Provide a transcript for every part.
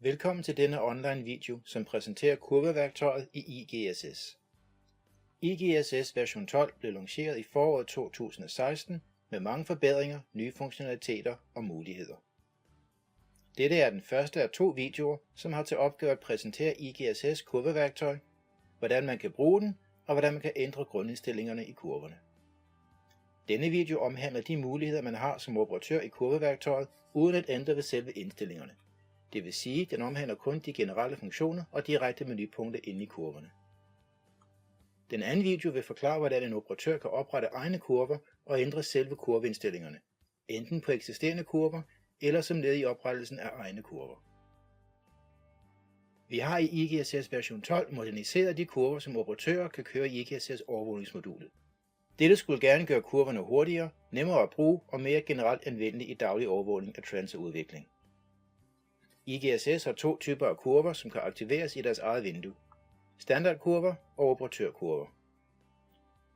Velkommen til denne online video, som præsenterer kurveværktøjet i IGSS. IGSS version 12 blev lanceret i foråret 2016 med mange forbedringer, nye funktionaliteter og muligheder. Dette er den første af 2 videoer, som har til opgave at præsentere IGSS kurveværktøj, hvordan man kan bruge den og hvordan man kan ændre grundindstillingerne i kurverne. Denne video omhandler de muligheder, man har som operatør i kurveværktøjet, uden at ændre ved selve indstillingerne. Det vil sige, at den omhandler kun de generelle funktioner og direkte menupunkter inde i kurverne. Den anden video vil forklare, hvordan en operatør kan oprette egne kurver og ændre selve kurveindstillingerne, enten på eksisterende kurver eller som led i oprettelsen af egne kurver. Vi har i IGSS version 12 moderniseret de kurver, som operatører kan køre i IGSS overvågningsmodulet. Dette skulle gerne gøre kurverne hurtigere, nemmere at bruge og mere generelt anvendelig i daglig overvågning af transferudvikling. IGSS har 2 typer af kurver, som kan aktiveres i deres eget vindue. Standardkurver og operatørkurver.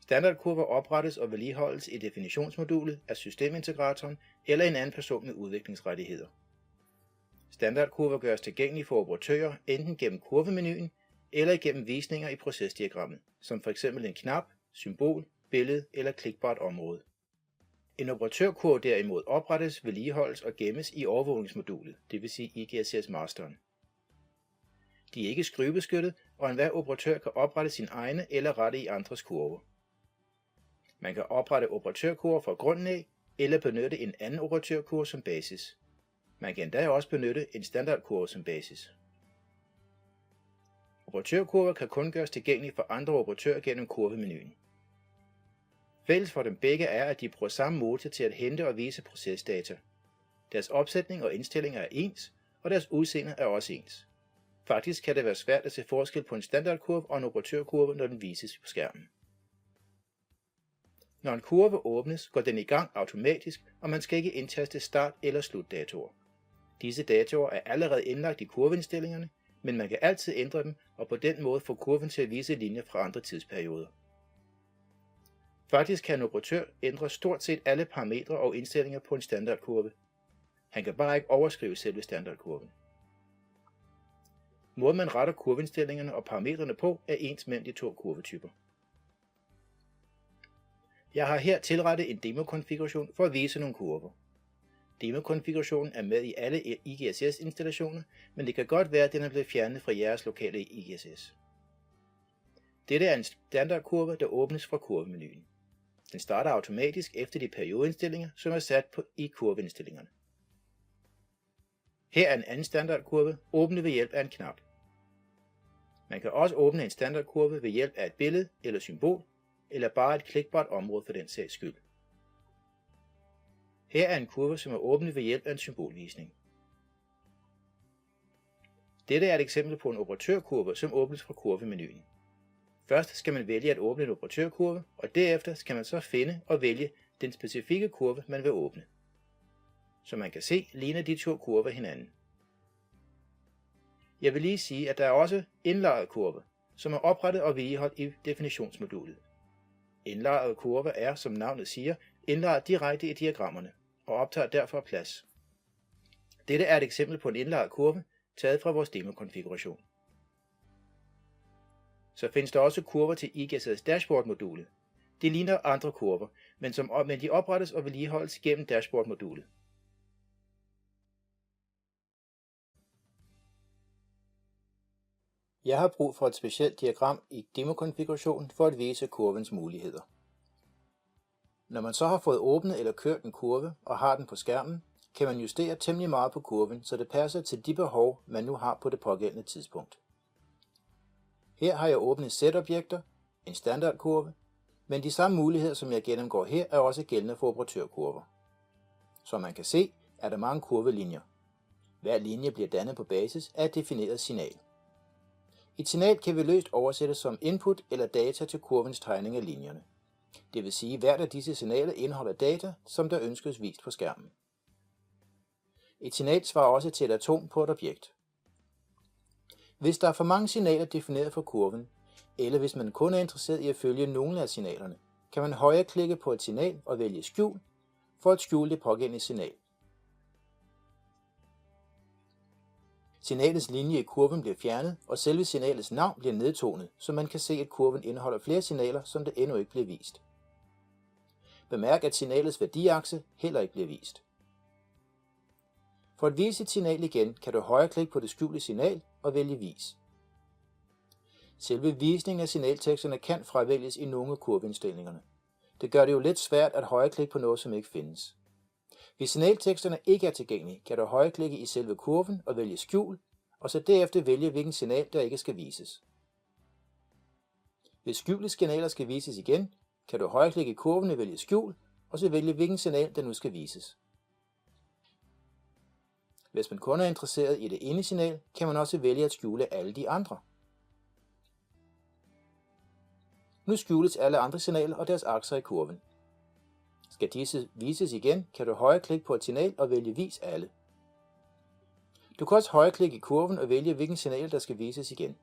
Standardkurver oprettes og vedligeholdes i definitionsmodulet af systemintegratoren eller en anden person med udviklingsrettigheder. Standardkurver gøres tilgængelige for operatører enten gennem kurvemenuen eller gennem visninger i procesdiagrammet, som f.eks. en knap, symbol, billede eller klikbart område. En operatørkurve derimod oprettes, vedligeholdes og gemmes i overvågningsmodulet, dvs. IGSS Masteren. De er ikke skrivebeskyttet, og enhver operatør kan oprette sin egne eller rette i andres kurver. Man kan oprette operatørkurver fra grunden af, eller benytte en anden operatørkurve som basis. Man kan endda også benytte en standardkurve som basis. Operatørkurver kan kun gøres tilgængelige for andre operatører gennem kurvemenuen. Fælles for dem begge er, at de bruger samme motor til at hente og vise procesdata. Deres opsætning og indstillinger er ens, og deres udseende er også ens. Faktisk kan det være svært at se forskel på en standardkurve og en operatørkurve, når den vises på skærmen. Når en kurve åbnes, går den i gang automatisk, og man skal ikke indtaste start- eller slutdatoer. Disse datoer er allerede indlagt i kurveindstillingerne, men man kan altid ændre dem og på den måde få kurven til at vise linjer fra andre tidsperioder. Faktisk kan en operatør ændre stort set alle parametre og indstillinger på en standardkurve. Han kan bare ikke overskrive selve standardkurven. Måden man retter kurveindstillingerne og parametrene på er ens mellem de 2 kurvetyper. Jeg har her tilrettet en demokonfiguration for at vise nogle kurver. Demokonfigurationen er med i alle IGSS-installationer, men det kan godt være, at den er blevet fjernet fra jeres lokale IGSS. Dette er en standardkurve, der åbnes fra kurvemenuen. Den starter automatisk efter de periodeindstillinger, som er sat i kurveindstillingerne. Her er en anden standardkurve, åbnet ved hjælp af en knap. Man kan også åbne en standardkurve ved hjælp af et billede eller symbol, eller bare et klikbart område for den sags skyld. Her er en kurve, som er åbnet ved hjælp af en symbolvisning. Dette er et eksempel på en operatørkurve, som åbnes fra kurvemenuen. Først skal man vælge at åbne en operatørkurve, og derefter skal man så finde og vælge den specifikke kurve, man vil åbne. Som man kan se, ligner de 2 kurver hinanden. Jeg vil lige sige, at der er også indlejrede kurver, som er oprettet og vedligeholdt i definitionsmodulet. Indlejrede kurver er, som navnet siger, indlejret direkte i diagrammerne og optager derfor plads. Dette er et eksempel på en indlejret kurve, taget fra vores demokonfiguration. Så findes der også kurver til IGSS Dashboard-modulet. De ligner andre kurver, men de oprettes og vedligeholdes gennem Dashboard-modulet. Jeg har brug for et specielt diagram i demokonfigurationen for at vise kurvens muligheder. Når man så har fået åbnet eller kørt en kurve og har den på skærmen, kan man justere temmelig meget på kurven, så det passer til de behov, man nu har på det pågældende tidspunkt. Her har jeg åbnet sætobjekter, en standardkurve, men de samme muligheder, som jeg gennemgår her, er også gældende for operatørkurver. Som man kan se, er der mange kurvelinjer. Hver linje bliver dannet på basis af et defineret signal. Et signal kan vi løst oversættes som input eller data til kurvens tegning af linjerne. Det vil sige, at hvert af disse signaler indeholder data, som der ønskes vist på skærmen. Et signal svarer også til et atom på et objekt. Hvis der er for mange signaler defineret for kurven, eller hvis man kun er interesseret i at følge nogle af signalerne, kan man højreklikke på et signal og vælge skjul for at skjule det pågældende signal. Signalets linje i kurven bliver fjernet, og selve signalets navn bliver nedtonet, så man kan se, at kurven indeholder flere signaler, som der endnu ikke bliver vist. Bemærk, at signalets værdiakse heller ikke bliver vist. For at vise et signal igen, kan du højreklikke på det skjulte signal og vælge Vis. Selve visningen af signalteksterne kan fravælges i nogle af kurveindstillingerne. Det gør det jo lidt svært at højreklikke på noget, som ikke findes. Hvis signalteksterne ikke er tilgængelige, kan du højreklikke i selve kurven og vælge Skjul, og så derefter vælge, hvilken signal der ikke skal vises. Hvis skjulte signaler skal vises igen, kan du højreklikke i kurven og vælge Skjul, og så vælge, hvilken signal der nu skal vises. Hvis man kun er interesseret i det ene signal, kan man også vælge at skjule alle de andre. Nu skjules alle andre signaler og deres akser i kurven. Skal disse vises igen, kan du højreklikke på et signal og vælge Vis alle. Du kan også højreklikke i kurven og vælge, hvilken signal der skal vises igen.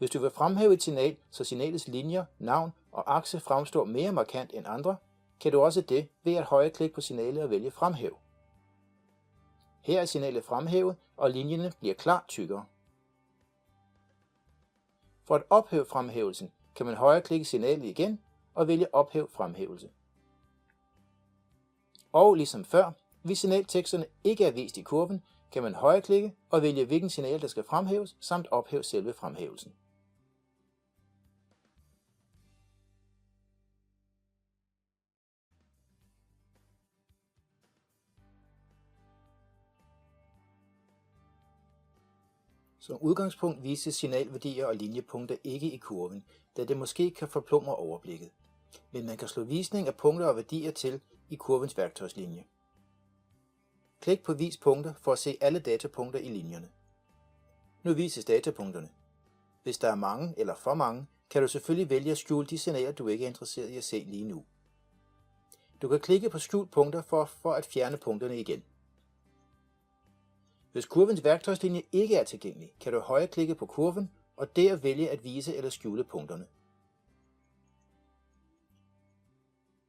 Hvis du vil fremhæve et signal, så signalets linjer, navn og akse fremstår mere markant end andre, kan du også det ved at højreklikke på signalet og vælge Fremhæv. Her er signalet fremhævet, og linjerne bliver klart tykkere. For at ophæve fremhævelsen, kan man højreklikke signalet igen og vælge Ophæv fremhævelse. Og ligesom før, hvis signalteksterne ikke er vist i kurven, kan man højreklikke og vælge, hvilken signal der skal fremhæves, samt ophæve selve fremhævelsen. Som udgangspunkt vises signalværdier og linjepunkter ikke i kurven, da det måske kan forplumre overblikket. Men man kan slå visning af punkter og værdier til i kurvens værktøjslinje. Klik på Vis punkter for at se alle datapunkter i linjerne. Nu vises datapunkterne. Hvis der er mange eller for mange, kan du selvfølgelig vælge at skjule de signaler, du ikke er interesseret i at se lige nu. Du kan klikke på Skjul punkter for at fjerne punkterne igen. Hvis kurvens værktøjslinje ikke er tilgængelig, kan du højreklikke på kurven og der vælge at vise eller skjule punkterne.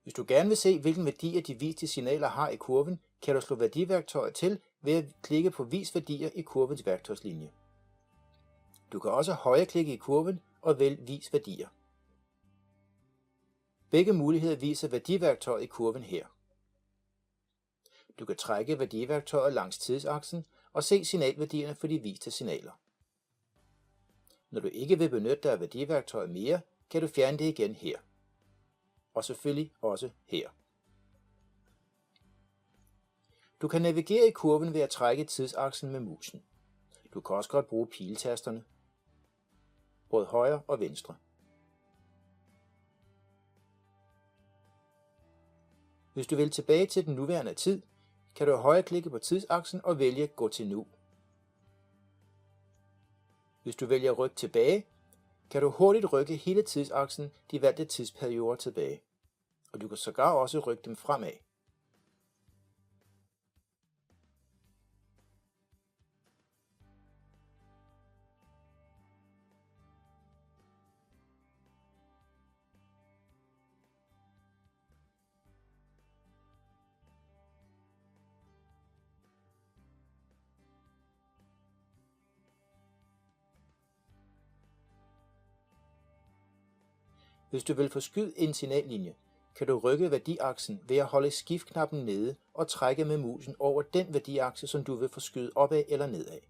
Hvis du gerne vil se, hvilken værdier de viste signaler har i kurven, kan du slå værdiværktøjet til ved at klikke på Vis værdier i kurvens værktøjslinje. Du kan også højreklikke i kurven og vælge Vis værdier. Begge muligheder viser værdiværktøjet i kurven her. Du kan trække værdiværktøjet langs tidsaksen og se signalværdierne for de viste signaler. Når du ikke vil benytte dig af værdiværktøjet mere, kan du fjerne det igen her. Og selvfølgelig også her. Du kan navigere i kurven ved at trække tidsaksen med musen. Du kan også godt bruge piletasterne, både højre og venstre. Hvis du vil tilbage til den nuværende tid, kan du højreklikke på tidsaksen og vælge Gå til nu. Hvis du vælger Ryk tilbage, kan du hurtigt rykke hele tidsaksen de valgte tidsperioder tilbage, og du kan sågar også rykke dem fremad. Hvis du vil forskyde en signallinje, kan du rykke værdiaksen ved at holde Skift-knappen nede og trække med musen over den værdiakse, som du vil forskyde opad eller nedad.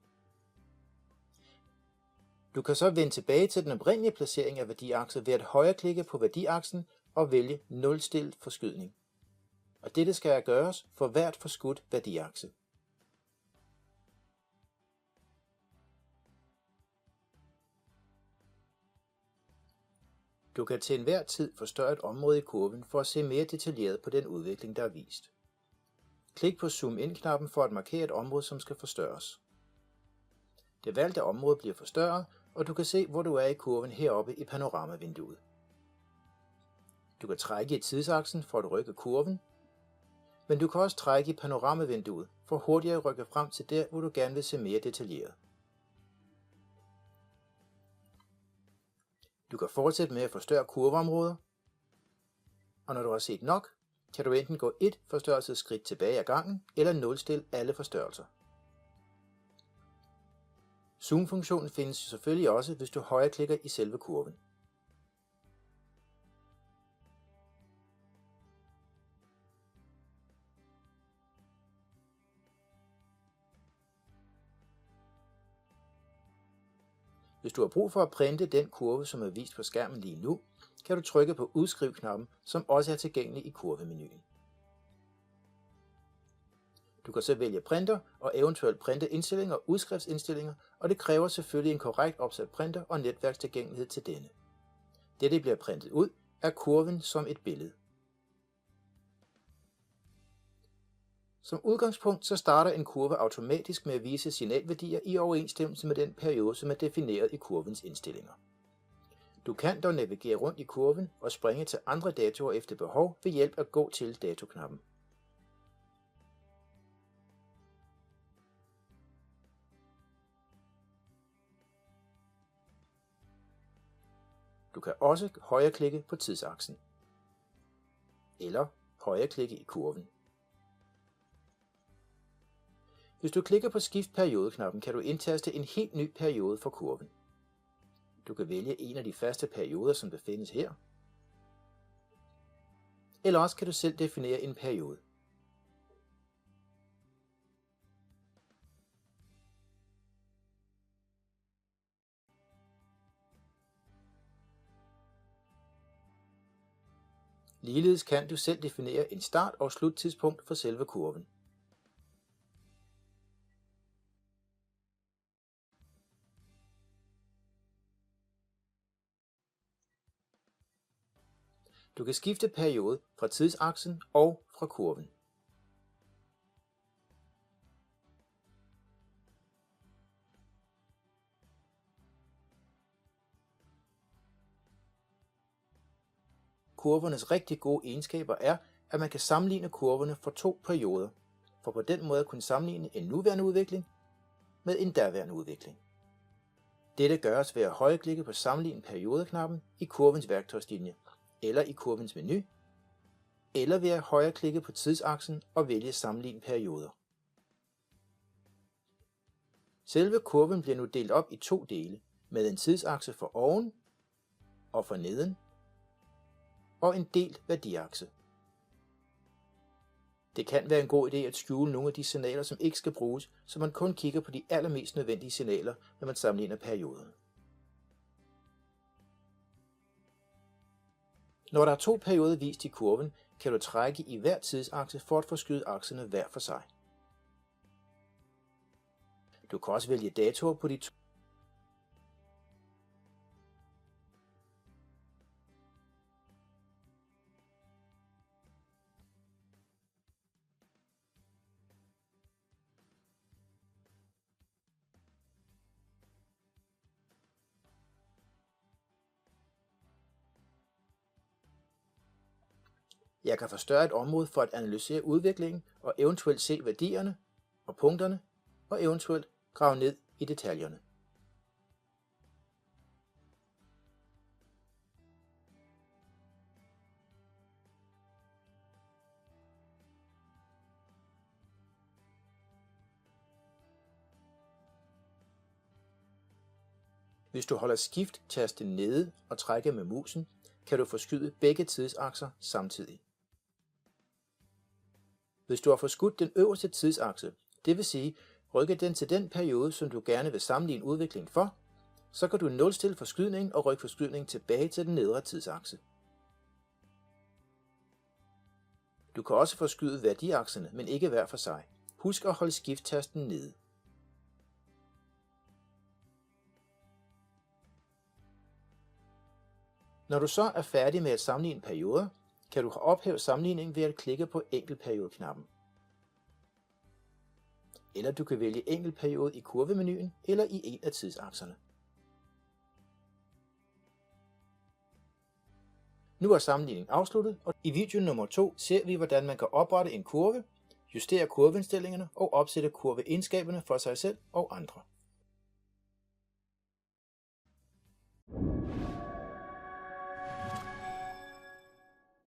Du kan så vende tilbage til den oprindelige placering af værdiaksen ved at højreklikke på værdiaksen og vælge nulstil forskydning. Og dette skal gøres for hvert forskudt værdiakse. Du kan til enhver tid forstørre et område i kurven for at se mere detaljeret på den udvikling, der er vist. Klik på Zoom ind-knappen for at markere et område, som skal forstørres. Det valgte område bliver forstørret, og du kan se, hvor du er i kurven heroppe i panoramavinduet. Du kan trække i tidsaksen for at rykke kurven, men du kan også trække i panoramavinduet for hurtigere at rykke frem til der, hvor du gerne vil se mere detaljeret. Du kan fortsætte med at forstørre kurveområder, og når du har set nok, kan du enten gå et forstørrelsesskridt tilbage ad gangen, eller nulstille alle forstørrelser. Zoom-funktionen findes selvfølgelig også, hvis du højreklikker i selve kurven. Hvis du har brug for at printe den kurve, som er vist på skærmen lige nu, kan du trykke på udskriv-knappen, som også er tilgængelig i kurvemenuen. Du kan så vælge printer og eventuelt printerindstillinger og udskriftsindstillinger, og det kræver selvfølgelig en korrekt opsat printer og netværkstilgængelighed til denne. Dette bliver printet ud af kurven som et billede. Som udgangspunkt så starter en kurve automatisk med at vise signalværdier i overensstemmelse med den periode, som er defineret i kurvens indstillinger. Du kan dog navigere rundt i kurven og springe til andre datoer efter behov ved hjælp af gå til dato-knappen. Du kan også højreklikke på tidsaksen, eller højreklikke i kurven. Hvis du klikker på skift periode-knappen, kan du indtaste en helt ny periode for kurven. Du kan vælge en af de faste perioder, som befindes her, eller også kan du selv definere en periode. Ligeledes kan du selv definere en start- og sluttidspunkt for selve kurven. Du kan skifte periode fra tidsaksen og fra kurven. Kurvernes rigtig gode egenskaber er, at man kan sammenligne kurverne for to perioder, for på den måde at kunne sammenligne en nuværende udvikling med en daværende udvikling. Dette gøres ved at højreklikke på sammenligne periode-knappen i kurvens værktøjslinje, eller i kurvens menu, eller ved at højreklikke på tidsaksen og vælge sammenligne perioder. Selve kurven bliver nu delt op i to dele, med en tidsakse for oven og for neden, og en delt værdiakse. Det kan være en god idé at skjule nogle af de signaler, som ikke skal bruges, så man kun kigger på de allermest nødvendige signaler, når man sammenligner perioderne. Når der er to perioder vist i kurven, kan du trække i hver tidsakse for at forskyde akserne hver for sig. Du kan også vælge datoer på de to. Jeg kan forstørre et område for at analysere udviklingen og eventuelt se værdierne og punkterne og eventuelt grave ned i detaljerne. Hvis du holder skift-tasten nede og trækker med musen, kan du forskyde begge tidsakser samtidig. Hvis du har forskudt den øverste tidsakse, det vil sige rykke den til den periode, som du gerne vil sammenligne udviklingen for, så kan du nulstille forskydningen og rykke forskydningen tilbage til den nedre tidsakse. Du kan også forskyde værdiakserne, men ikke hver for sig. Husk at holde skift-tasten nede. Når du så er færdig med at sammenligne perioder, kan du ophæve sammenligningen ved at klikke på enkeltperiode-knappen. Eller du kan vælge enkeltperiode i kurvemenuen eller i en af tidsakserne. Nu er sammenligningen afsluttet, og i video nummer 2 ser vi, hvordan man kan oprette en kurve, justere kurveindstillingerne og opsætte kurveegenskaberne for sig selv og andre.